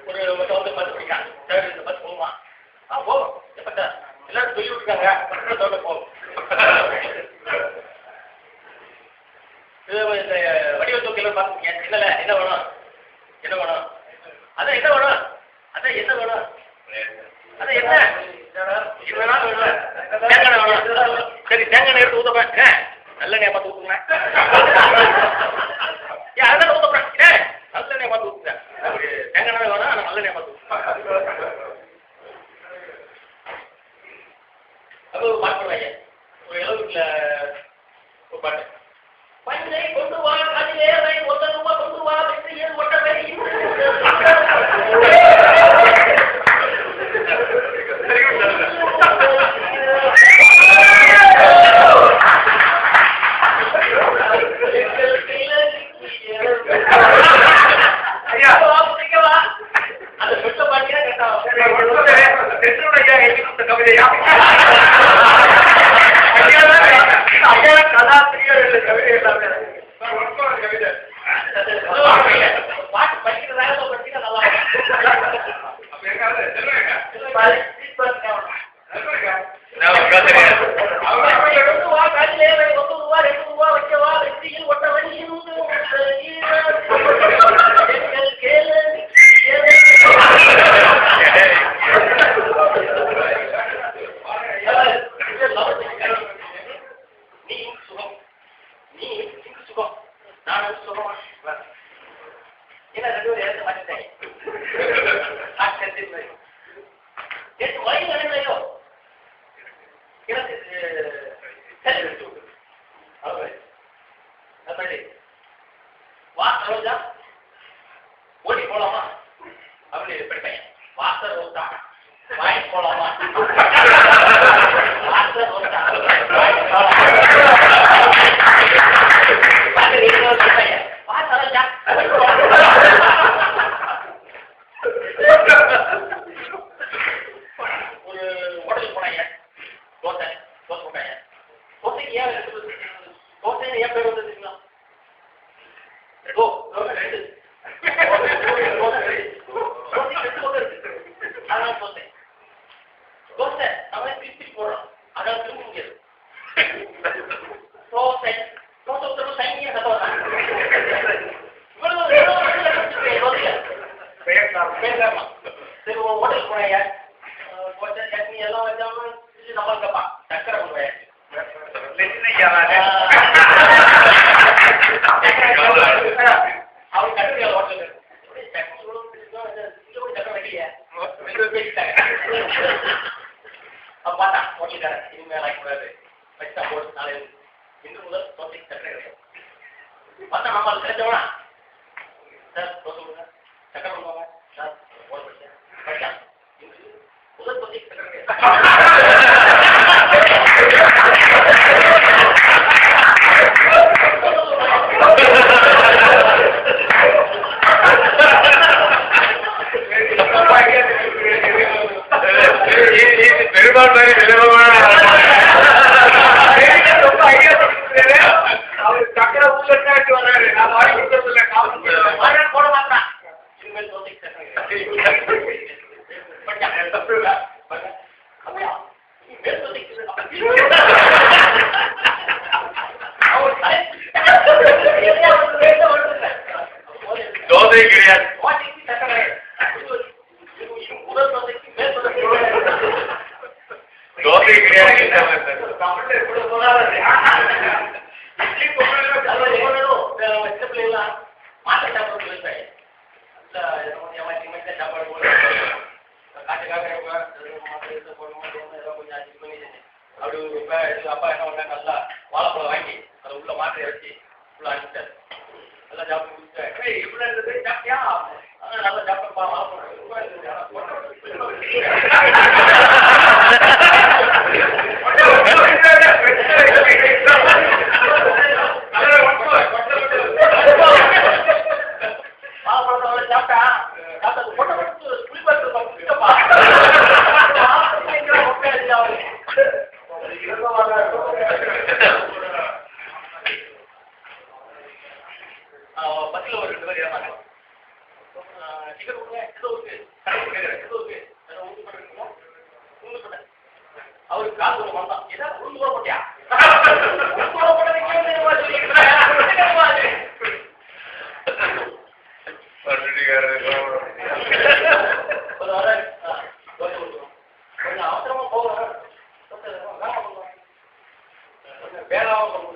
ஒரு வந்து bus பிடிக்கான் sir இந்த பஸ் போகுமா போகும் எப்ப எல்லாரும் சொல்லி விட்டுருக்காங்க பக்கத்தோட போகும். இந்த வடிவ தூக்கில பார்த்துருக்கீங்க என்னல என்ன வேணும் என்ன வேணும் அதான் என்ன வேணும் அதான் என்ன வேணும் அதான் என்ன தேங்காய் வேணும். சரி தேங்காய் எடுத்து ஊத்தப்பேன் நல்லெண்ணெய் பார்த்து ஊத்துங்க அதான் ஊத்தப்பேன் நல்லெண்ணெய் பார்த்து ஊத்துங்க தேங்காய் வேணும் ஆனால் நல்லெண்ணெய் பார்த்து ஊத்துங்க. அது ஒரு பாட்டு போடுறாங்க ஒரு இளவுல ஒரு பாட்டு பஞ்சை கொண்டு வா அதிலே ஒத்த ரூபா கொண்டு வா ஏன் ஒட்ட அந்த சொட்ட பாட்டியா கேட்டா கவிதையா கதாசிரியர் கவிதை எல்லாமே கவிதை பாட்டு படிக்கிறதாக படிக்க நல்லா ஓடி போலாமா அப்படி படிப்பேன் வாசல் ரோட்டா வாய் போலாமா வாசல் ரோட்டா ஒரு ஹோட்டலுக்கு போனாங்க தோசை தோசை போட்டாங்க தோசைக்கு ஏன் தோசை ஏன் பேர் வந்துருக்கீங்களா தோசை அவன் திருப்பி போடுறான் அதாவது திரும்ப முடியாது தோசை தோசை ஊற்றணும் தனியாக கத்துவாங்க சரி ஹோட்டலுக்கு போனாங்க தோசை சட்னி எல்லாம் வச்சாலும் நம்ம கேட்பான் சக்கரை கொண்டு அவன் கட்டுரையா ஹோட்டல் சக்கரை வைக்கலையே பார்த்தான் ஹோட்டலுக்காரன் இனிமேல் ஆகக்கூடாது வச்சா போட்டு நாளை இன்று முதல் தோசைக்கு சக்கரை கிடையாது பார்த்தா நம்ம அது கிடைச்சவனா சார் தோசை கொடுங்க சக்கரை கொடுப்பாங்க சார் போட படிச்சேன் படிக்கலாம் இன்று முதல் தோசைக்கு சக்கரை கிடையாது. பெருமாள் மாதிரி அவர் சக்கரை ஊட்டு வர்றாரு நான் வாங்கி கொடுக்கறதில்ல போட மாட்டான் இனிமேல் தோசைக்கு தோசை கிடையாது முதல் தோசைக்கு மேல் தோசை கிடையாது சின்ன பிள்ளைலாம் மாட்டை சாப்பாடு விவசாயி சாப்பாடு போடுவாங்க காட்டுக்காக போடும்போது ஏதோ கொஞ்சம் அட்ஜஸ்ட் பண்ணி அப்படி இப்போ அப்பா என்ன பண்ணாங்க நல்லா வாழைப்பழம் வாங்கி அதை உள்ள மாற்றையை வச்சு உள்ள அனுப்பிச்சாரு நல்லா சாப்பிட்டு முடிச்சுட்டேன் இப்படி இருந்தது சாப்பிட்டியா நல்லா சாப்பிட்டப்பா சாப்பிட்டா பத்தில ஒரு 2 பேர் ஏமாங்க டிக்கெட் கொடுங்க ஏதோ இருக்கு ஏதோ இருக்கு உண்டு பண்ணுறீங்களா உண்டு பண்ண அவருக்கு காசு ஒன்று வந்தான் ஏதாவது உருந்து கூட போட்டியா உருந்து கூட கொஞ்சம் அவசரமா போகணும் வேளாவும்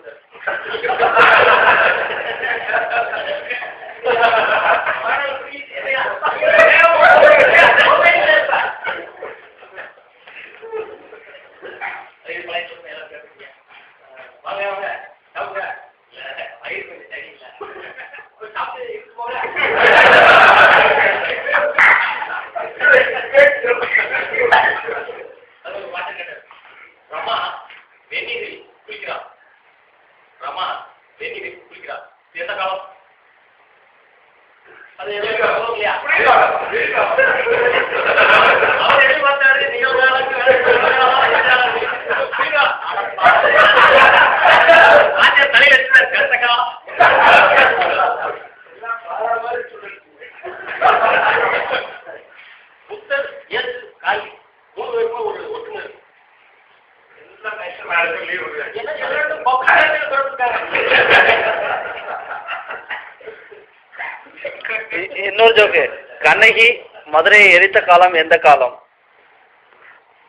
இன்னொரு ஜோக்கு, கண்ணகி மதுரையை எரித்த காலம் எந்த காலம்?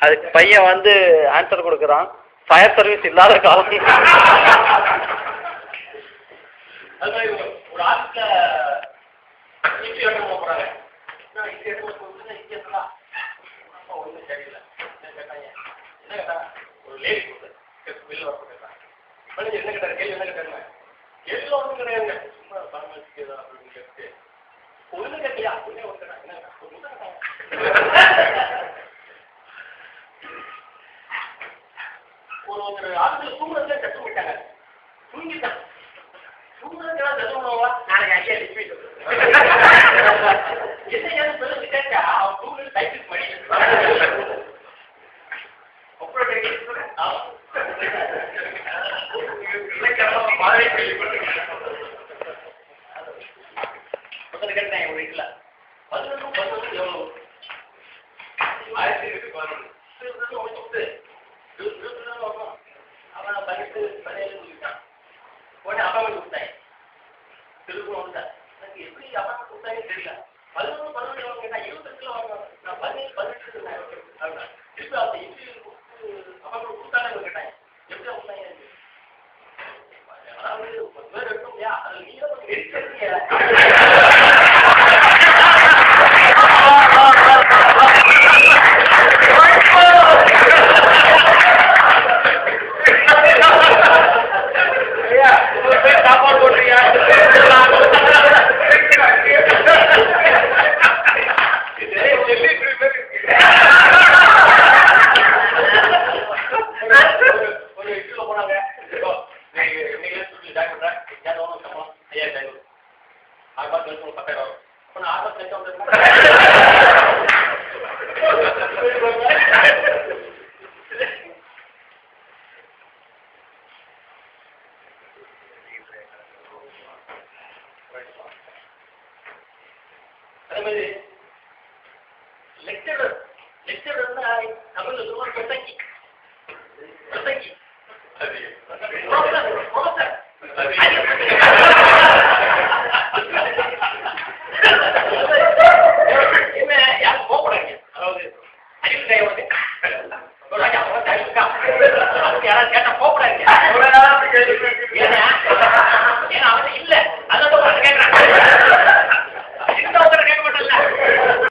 அதுக்கு பையன் வந்து ஆன்சர் கொடுக்குறான், ஃபயர் சர்வீஸ் இல்லாத காலம். அது மாதிரி ஒரு ஆட்ல இட்லி எடுத்து போறாங்க, இட்லி எடுத்து இட்லியா ஒன்றும் சரியில்லை கேட்டாங்க. என்ன கேட்டாங்க? ஒரு லேடி வெளில வர கேட்டாங்க. என்ன கேட்டாரு? கேள்வி என்ன கேட்டாங்க? கேள்வி ஒன்றும் கிடையாதுங்க, சும்மா பரமாச்சு அப்படின்னு கேட்டு ஒண்ணு கேட்டியா ஒண்ணே ஒன்று கேட்டாங்க. என்ன ஒரு ஆட்கள் தூங்குறதுல கஷ்டம் போயிட்டாங்க, தூங்கிட்டாங்க. தூங்குறதுக்கு தூங்குவா நாளைக்கு ஐயா லிப்பி என்ன சொல்லி கேட்டா அவன் தூங்குறது சைக்கிள் மணி கேட்டேன். எங்க வீட்டுல 11 எவ்வளவு 1011 அவன் பண்ணிட்டு சொல்லிட்டான். உடனே அப்பா கொடுத்தாங்க திரும்ப வந்தேன். எனக்கு எப்படி அப்பா கொடுத்தாங்க தெரியல. 11 கேட்டா 28 வாங்க, நான் 17 திருப்பி அந்த இட்லி அப்பா கொடுத்தாங்க கேட்டாங்க. எப்படி கொடுத்தாங்க? அதாவது வேறு இருக்கும் இல்லையா, அதில் நீங்க சாப்பாடு போடுறீங்க. ஒரு இட்லில போனாங்க, அதே மாதிரி லெக்சரர் தமிழ்ல சொல்லுவாங்க பிரசங்கி. பிரசங்கி யாரும் போகக்கூடாது. அதாவது அறிவு தேவை யாராவது கேட்டா